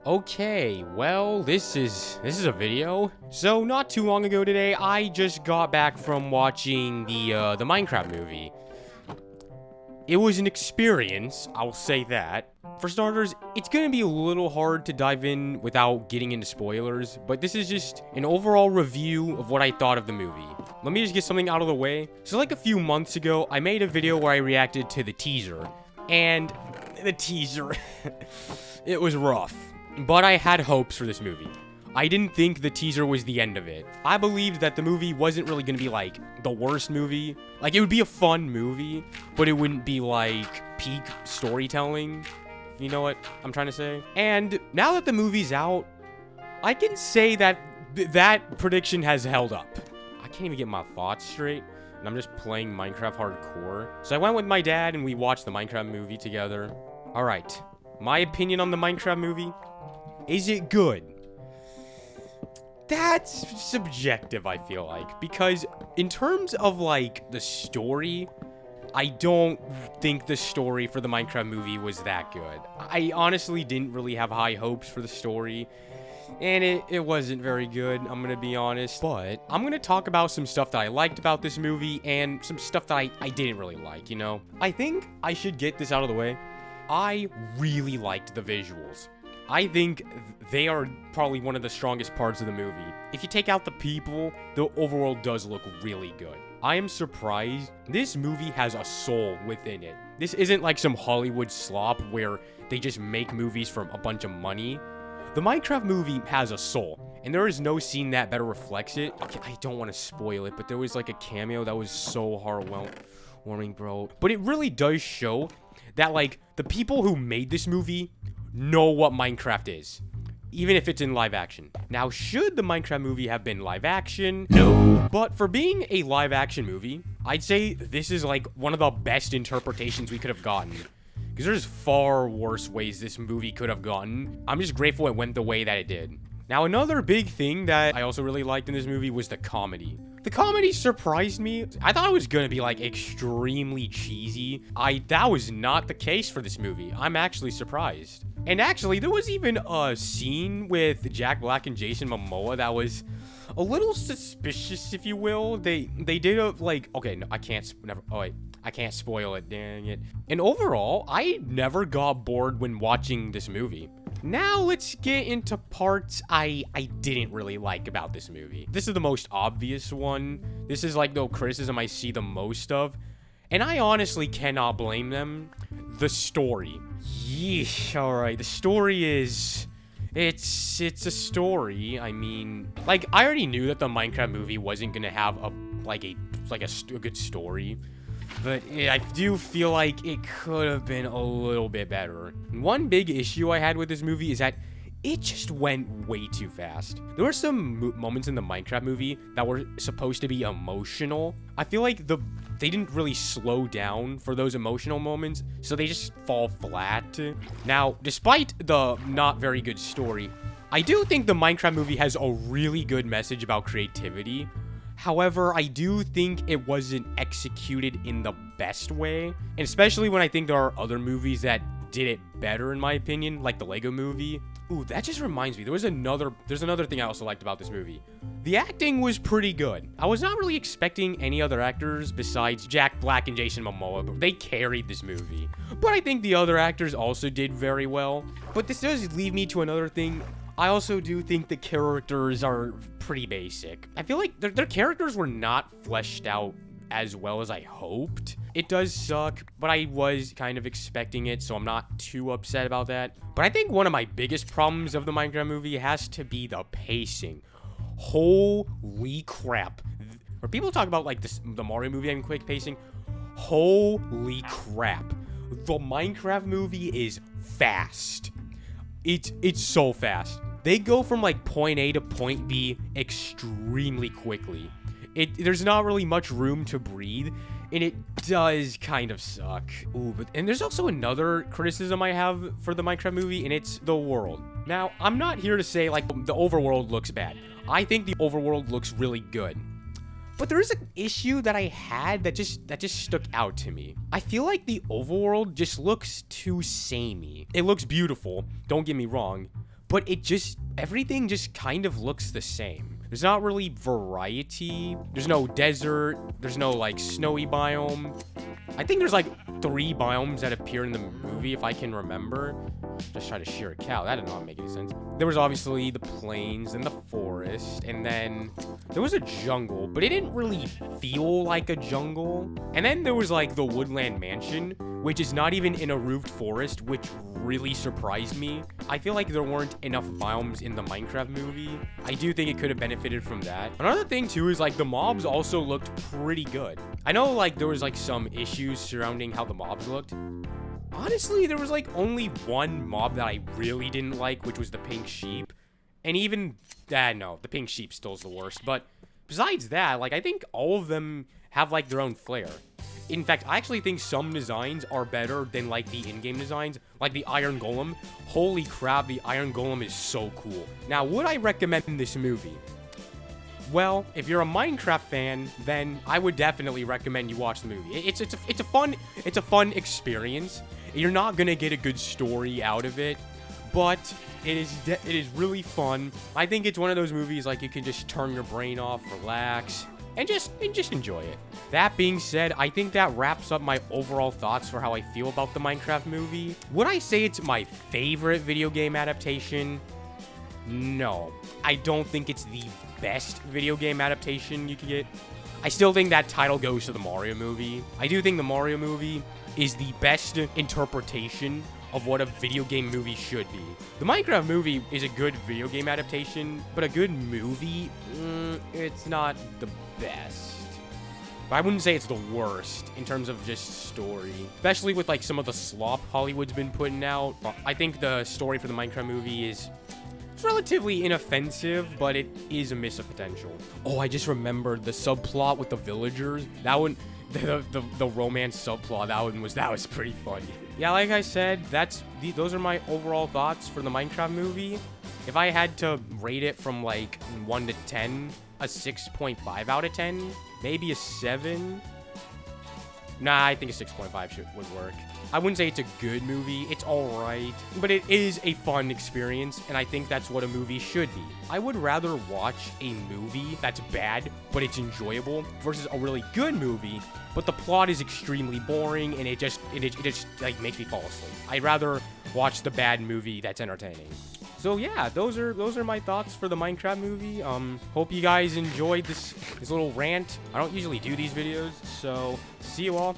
Okay, well, this is a video. So not too long ago today, I just got back from watching the Minecraft movie. It was an experience, I'll say that. For starters, it's gonna be a little hard to dive in without getting into spoilers, but this is just an overall review of what I thought of the movie. Let me just get something out of the way. So like a few months ago, I made a video where I reacted to the teaser, and the teaser, it was rough. But I had hopes for this movie. I didn't think the teaser was the end of it. I believed that the movie wasn't really gonna be like the worst movie. Like it would be a fun movie, but it wouldn't be like peak storytelling. You know what I'm trying to say? And now that the movie's out, I can say that that prediction has held up. I can't even get my thoughts straight, and I'm just playing Minecraft Hardcore. So I went with my dad and we watched the Minecraft movie together. All right, my opinion on the Minecraft movie. Is it good? That's subjective, I feel like, because in terms of like the story, I don't think the story for the Minecraft movie was that good. I honestly didn't really have high hopes for the story, and it wasn't very good, I'm gonna be honest. But I'm gonna talk about some stuff that I liked about this movie and some stuff that I didn't really like, you know? I think I should get this out of the way. I really liked the visuals. I think they are probably one of the strongest parts of the movie. If you take out the people, the overworld does look really good. I am surprised this movie has a soul within it. This isn't like some Hollywood slop where they just make movies for a bunch of money. The Minecraft movie has a soul, and there is no scene that better reflects it. Okay, I don't want to spoil it, but there was like a cameo that was so heartwarming, bro. But it really does show that like the people who made this movie know what Minecraft is, even if it's in live action. Now, should the Minecraft movie have been live action? No. But for being a live action movie, I'd say this is like one of the best interpretations we could have gotten. Because there's far worse ways this movie could have gone. I'm just grateful it went the way that it did. Now, another big thing that I also really liked in this movie was the comedy. The comedy surprised me. I thought it was gonna be like extremely cheesy. That was not the case for this movie. I'm actually surprised. And actually, there was even a scene with Jack Black and Jason Momoa that was a little suspicious, if you will. They did a like, okay, no, I can't spoil it, dang it. And overall, I never got bored when watching this movie. Now let's get into parts I didn't really like about this movie. This is the most obvious one. This is like the criticism I see the most of. And I honestly cannot blame them. The story. Yeesh, alright. The story is... It's a story. I mean... Like, I already knew that the Minecraft movie wasn't gonna have a good story. But I do feel like it could have been a little bit better. One big issue I had with this movie is that it just went way too fast. There were some moments in the Minecraft movie that were supposed to be emotional. I feel like they didn't really slow down for those emotional moments, so they just fall flat. Now, despite the not very good story, I do think the Minecraft movie has a really good message about creativity. However, I do think it wasn't executed in the best way, and especially when I think there are other movies that did it better, in my opinion, like the Lego movie. Ooh, that just reminds me, there's another thing I also liked about this movie. The acting was pretty good. I was not really expecting any other actors besides Jack Black and Jason Momoa, but they carried this movie. But I think the other actors also did very well. But this does lead me to another thing. I also do think the characters are pretty basic. I feel like their characters were not fleshed out as well as I hoped. It does suck, but I was kind of expecting it, so I'm not too upset about that. But I think one of my biggest problems of the Minecraft movie has to be the pacing. Holy crap. Or people talk about like the Mario movie having quick pacing. Holy crap. The Minecraft movie is fast. It's so fast. They go from like point A to point B extremely quickly. There's not really much room to breathe, and it does kind of suck. Ooh, and there's also another criticism I have for the Minecraft movie, and it's the world. Now, I'm not here to say like the overworld looks bad. I think the overworld looks really good. But there is an issue that I had that just stuck out to me. I feel like the overworld just looks too samey. It looks beautiful, don't get me wrong, but everything just kind of looks the same. There's not really variety. There's no desert. There's no like snowy biome. I think there's like 3 biomes that appear in the movie, if I can remember. Just try to shear a cow. That did not make any sense. There was obviously the plains and the forest, and then there was a jungle, but it didn't really feel like a jungle. And then there was like the woodland mansion, which is not even in a roofed forest, which really surprised me. I feel like there weren't enough biomes in the Minecraft movie. I do think it could have benefited from that. Another thing too is like the mobs also looked pretty good. I know like there was like some issues surrounding how the mobs looked. Honestly, there was like only one mob that I really didn't like, which was the pink sheep. And even no, the pink sheep still's the worst. But besides that, like I think all of them have like their own flair. In fact, I actually think some designs are better than like the in-game designs, like the Iron Golem. Holy crap, the Iron Golem is so cool. Now, would I recommend this movie? Well, if you're a Minecraft fan, then I would definitely recommend you watch the movie. It's a fun experience. You're not gonna get a good story out of it, but it is really fun. I think it's one of those movies like you can just turn your brain off, relax, and just enjoy it. That being said, I think that wraps up my overall thoughts for how I feel about the Minecraft movie. Would I say it's my favorite video game adaptation? No, I don't think it's the best video game adaptation you could get. I still think that title goes to the Mario movie. I do think the Mario movie is the best interpretation of what a video game movie should be. The Minecraft movie is a good video game adaptation, but a good movie, it's not the best. But I wouldn't say it's the worst in terms of just story, especially with like some of the slop Hollywood's been putting out. I think the story for the Minecraft movie is relatively inoffensive, but it is a miss of potential. Oh, I just remembered the subplot with the villagers. That one, the romance subplot, that was pretty funny. Yeah, like I said, those are my overall thoughts for the Minecraft movie. If I had to rate it from like 1 to 10, a 6.5 out of 10, maybe a 7. Nah, I think a 6.5 would work. I wouldn't say it's a good movie. It's all right, but it is a fun experience, and I think that's what a movie should be. I would rather watch a movie that's bad, but it's enjoyable, versus a really good movie, but the plot is extremely boring, and it just like makes me fall asleep. I'd rather watch the bad movie that's entertaining. So yeah, those are my thoughts for the Minecraft movie. Hope you guys enjoyed this little rant. I don't usually do these videos, so see you all